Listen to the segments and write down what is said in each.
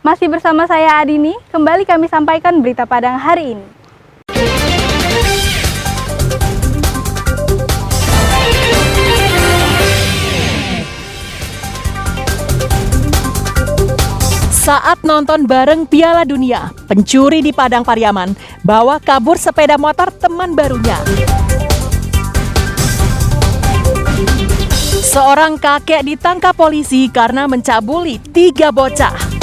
Masih bersama saya Adini, kembali kami sampaikan berita Padang hari ini. Saat nonton bareng Piala Dunia, pencuri di Padang Pariaman bawa kabur sepeda motor teman barunya. Seorang kakek ditangkap polisi karena mencabuli 3 bocah.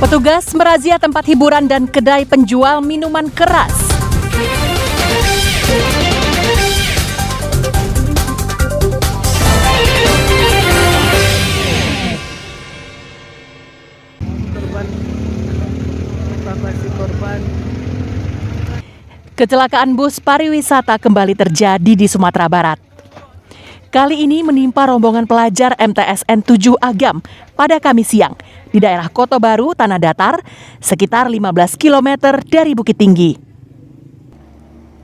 Petugas merazia tempat hiburan dan kedai penjual minuman keras. Kecelakaan bus pariwisata kembali terjadi di Sumatera Barat. Kali ini menimpa rombongan pelajar MTSN 7 Agam pada Kamis siang di daerah Kota Baru, Tanah Datar, sekitar 15 km dari Bukit Tinggi.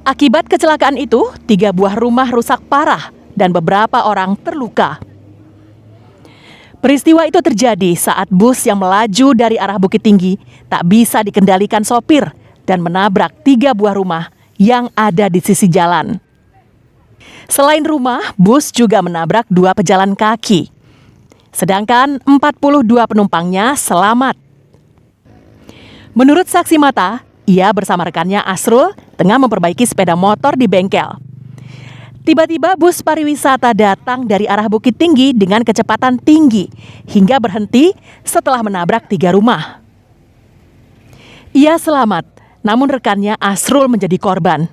Akibat kecelakaan itu, 3 buah rumah rusak parah dan beberapa orang terluka. Peristiwa itu terjadi saat bus yang melaju dari arah Bukit Tinggi tak bisa dikendalikan sopir dan menabrak 3 buah rumah yang ada di sisi jalan. Selain rumah, bus juga menabrak 2 pejalan kaki. Sedangkan 42 penumpangnya selamat. Menurut saksi mata, ia bersama rekannya Asrul tengah memperbaiki sepeda motor di bengkel. Tiba-tiba bus pariwisata datang dari arah Bukit Tinggi dengan kecepatan tinggi hingga berhenti setelah menabrak 3 rumah. Ia selamat, namun rekannya Asrul menjadi korban.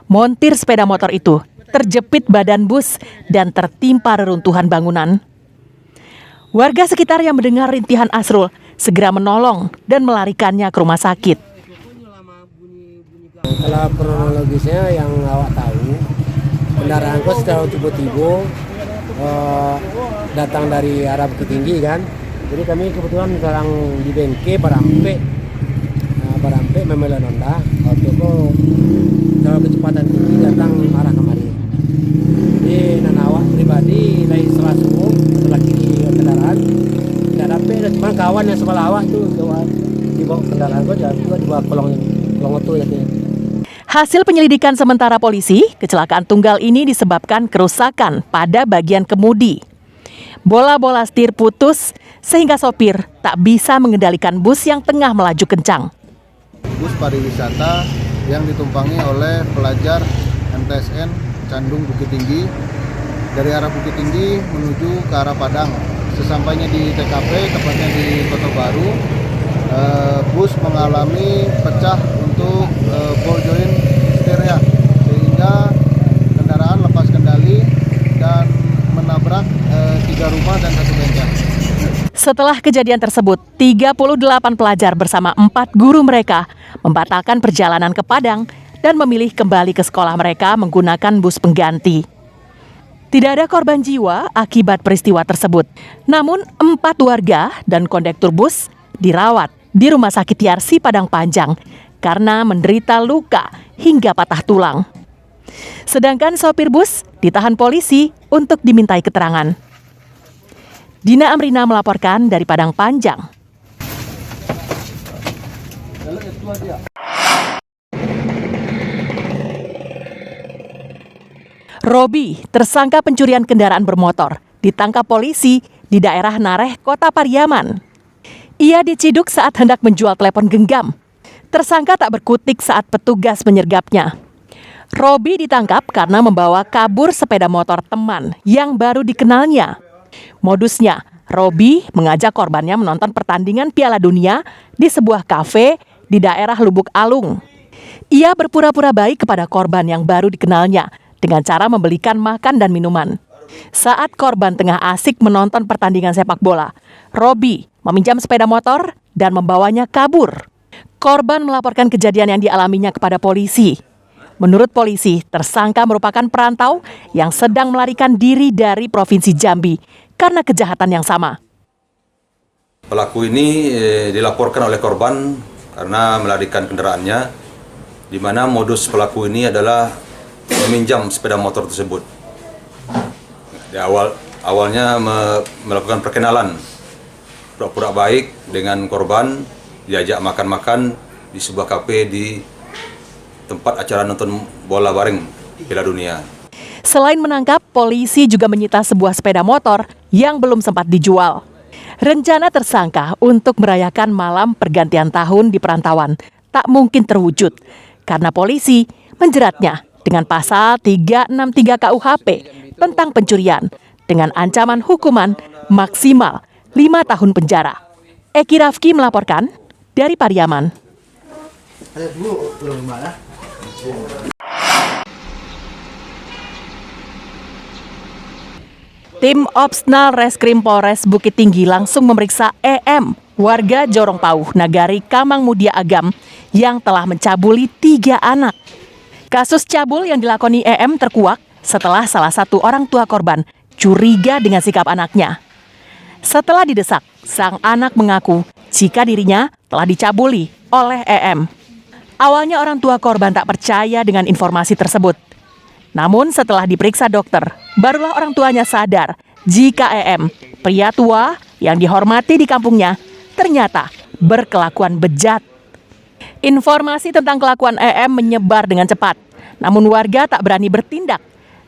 Montir sepeda motor itu terjepit badan bus dan tertimpa reruntuhan bangunan. Warga sekitar yang mendengar rintihan Asrul segera menolong dan melarikannya ke rumah sakit. Kalau kronologisnya yang awak tahu, kendaraan kos secara tiba-tiba datang dari arah Bukit Tinggi kan. Jadi kami kebetulan sekarang di bengke Barampe memelan Honda. Waktu itu secara kecepatan tinggi datang arah kemari. Jadi awak pribadi dari Selasuo lagi di kendaraan tidak dapat, cuma kawan yang sebelah awak tuh dibawa kendaraan kok juga dibawa kolong itu ya. Hasil penyelidikan sementara polisi, kecelakaan tunggal ini disebabkan kerusakan pada bagian kemudi. Bola-bola setir putus sehingga sopir tak bisa mengendalikan bus yang tengah melaju kencang. Bus pariwisata yang ditumpangi oleh pelajar MTSN Candung Bukit Tinggi dari arah Bukit Tinggi menuju ke arah Padang. Sesampainya di TKP, tepatnya di Kota Baru, bus mengalami pecah untuk ball joint setirnya sehingga kendaraan lepas kendali dan menabrak 3 rumah dan 1 bengkel. Setelah kejadian tersebut, 38 pelajar bersama 4 guru mereka membatalkan perjalanan ke Padang dan memilih kembali ke sekolah mereka menggunakan bus pengganti. Tidak ada korban jiwa akibat peristiwa tersebut. Namun 4 warga dan kondektur bus dirawat di Rumah Sakit Yarsi Padang Panjang karena menderita luka hingga patah tulang. Sedangkan sopir bus ditahan polisi untuk dimintai keterangan. Dina Amrina melaporkan dari Padang Panjang. Robi, tersangka pencurian kendaraan bermotor, ditangkap polisi di daerah Nareh, Kota Pariaman. Ia diciduk saat hendak menjual telepon genggam. Tersangka tak berkutik saat petugas menyergapnya. Robi ditangkap karena membawa kabur sepeda motor teman yang baru dikenalnya. Modusnya, Robi mengajak korbannya menonton pertandingan Piala Dunia di sebuah kafe di daerah Lubuk Alung. Ia berpura-pura baik kepada korban yang baru dikenalnya dengan cara membelikan makan dan minuman. Saat korban tengah asik menonton pertandingan sepak bola, Robi meminjam sepeda motor dan membawanya kabur. Korban melaporkan kejadian yang dialaminya kepada polisi. Menurut polisi, tersangka merupakan perantau yang sedang melarikan diri dari Provinsi Jambi karena kejahatan yang sama. Pelaku ini dilaporkan oleh korban karena melarikan kendaraannya, di mana modus pelaku ini adalah meminjam sepeda motor tersebut. Di awal awalnya melakukan perkenalan pura-pura baik dengan korban, diajak makan-makan di sebuah kafe di tempat acara nonton bola bareng Piala Dunia. Selain menangkap, polisi juga menyita sebuah sepeda motor yang belum sempat dijual. Rencana tersangka untuk merayakan malam pergantian tahun di perantauan tak mungkin terwujud karena polisi menjeratnya dengan pasal 363 KUHP tentang pencurian dengan ancaman hukuman maksimal 5 tahun penjara. Eki Rafki melaporkan dari Pariaman. Tim Opsnal Reskrim Polres Bukit Tinggi langsung memeriksa EM, warga Jorong Pauh, Nagari Kamang Mudia Agam, yang telah mencabuli 3 anak. Kasus cabul yang dilakoni EM terkuak setelah salah satu orang tua korban curiga dengan sikap anaknya. Setelah didesak, sang anak mengaku jika dirinya telah dicabuli oleh EM. Awalnya orang tua korban tak percaya dengan informasi tersebut. Namun setelah diperiksa dokter, barulah orang tuanya sadar jika EM, pria tua yang dihormati di kampungnya, ternyata berkelakuan bejat. Informasi tentang kelakuan EM menyebar dengan cepat, namun warga tak berani bertindak.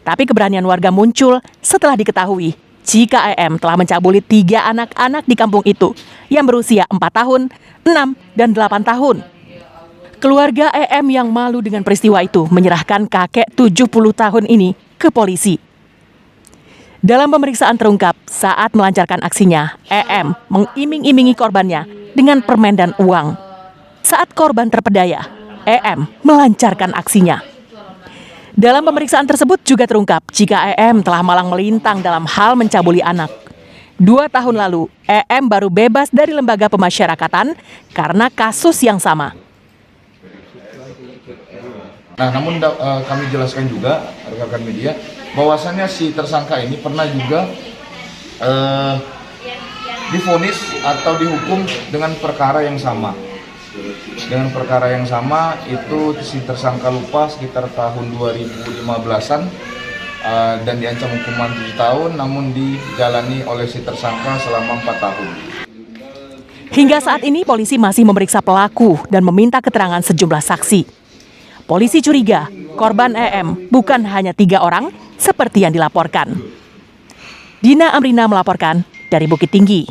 Tapi keberanian warga muncul setelah diketahui jika EM telah mencabuli 3 anak-anak di kampung itu yang berusia 4 tahun, 6, dan 8 tahun. Keluarga EM yang malu dengan peristiwa itu menyerahkan kakek 70 tahun ini ke polisi. Dalam pemeriksaan terungkap, saat melancarkan aksinya, EM mengiming-imingi korbannya dengan permen dan uang. Saat korban terpedaya, EM melancarkan aksinya. Dalam pemeriksaan tersebut juga terungkap jika EM telah malang melintang dalam hal mencabuli anak. 2 tahun lalu, EM baru bebas dari lembaga pemasyarakatan karena kasus yang sama. Nah, namun kami jelaskan juga rekan-rekan media bahwasannya si tersangka ini pernah juga divonis atau dihukum dengan perkara yang sama. Dengan perkara yang sama itu si tersangka lupa sekitar tahun 2015-an dan diancam hukuman 7 tahun namun dijalani oleh si tersangka selama 4 tahun. Hingga saat ini polisi masih memeriksa pelaku dan meminta keterangan sejumlah saksi. Polisi curiga korban EM bukan hanya 3 orang seperti yang dilaporkan. Dina Amrina melaporkan dari Bukit Tinggi.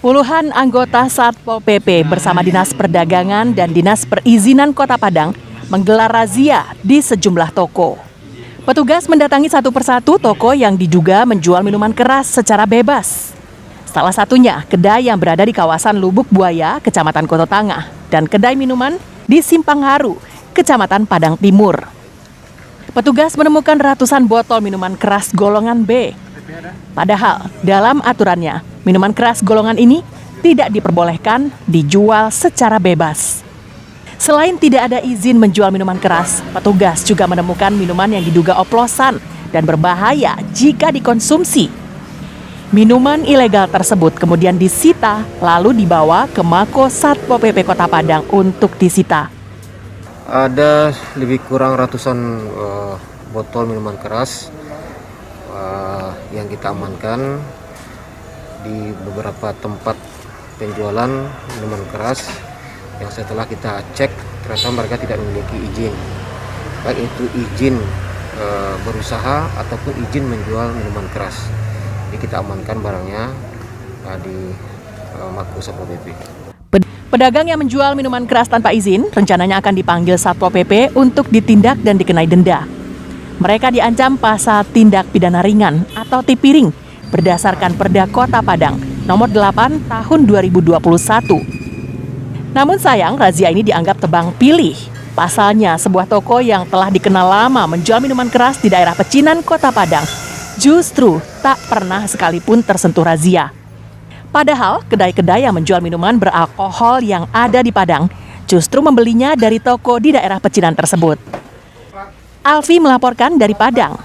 Puluhan anggota Satpol PP bersama Dinas Perdagangan dan Dinas Perizinan Kota Padang menggelar razia di sejumlah toko. Petugas mendatangi satu persatu toko yang diduga menjual minuman keras secara bebas. Salah satunya kedai yang berada di kawasan Lubuk Buaya, Kecamatan Koto Tangah, dan kedai minuman di Simpang Haru, Kecamatan Padang Timur. Petugas menemukan ratusan botol minuman keras golongan B. Padahal dalam aturannya, minuman keras golongan ini tidak diperbolehkan dijual secara bebas. Selain tidak ada izin menjual minuman keras, petugas juga menemukan minuman yang diduga oplosan dan berbahaya jika dikonsumsi. Minuman ilegal tersebut kemudian disita lalu dibawa ke Mako Satpol PP Kota Padang untuk disita. Ada lebih kurang ratusan botol minuman keras yang kita amankan di beberapa tempat penjualan minuman keras yang setelah kita cek ternyata mereka tidak memiliki izin, baik itu izin berusaha ataupun izin menjual minuman keras. Jadi kita amankan barangnya di Mako Satpol PP. Pedagang yang menjual minuman keras tanpa izin rencananya akan dipanggil Satpol PP untuk ditindak dan dikenai denda. Mereka diancam pasal tindak pidana ringan atau tipiring berdasarkan Perda Kota Padang nomor 8 tahun 2021. Namun sayang razia ini dianggap tebang pilih. Pasalnya sebuah toko yang telah dikenal lama menjual minuman keras di daerah Pecinan Kota Padang justru tak pernah sekalipun tersentuh razia. Padahal kedai-kedai yang menjual minuman beralkohol yang ada di Padang justru membelinya dari toko di daerah Pecinan tersebut. Alfi melaporkan dari Padang.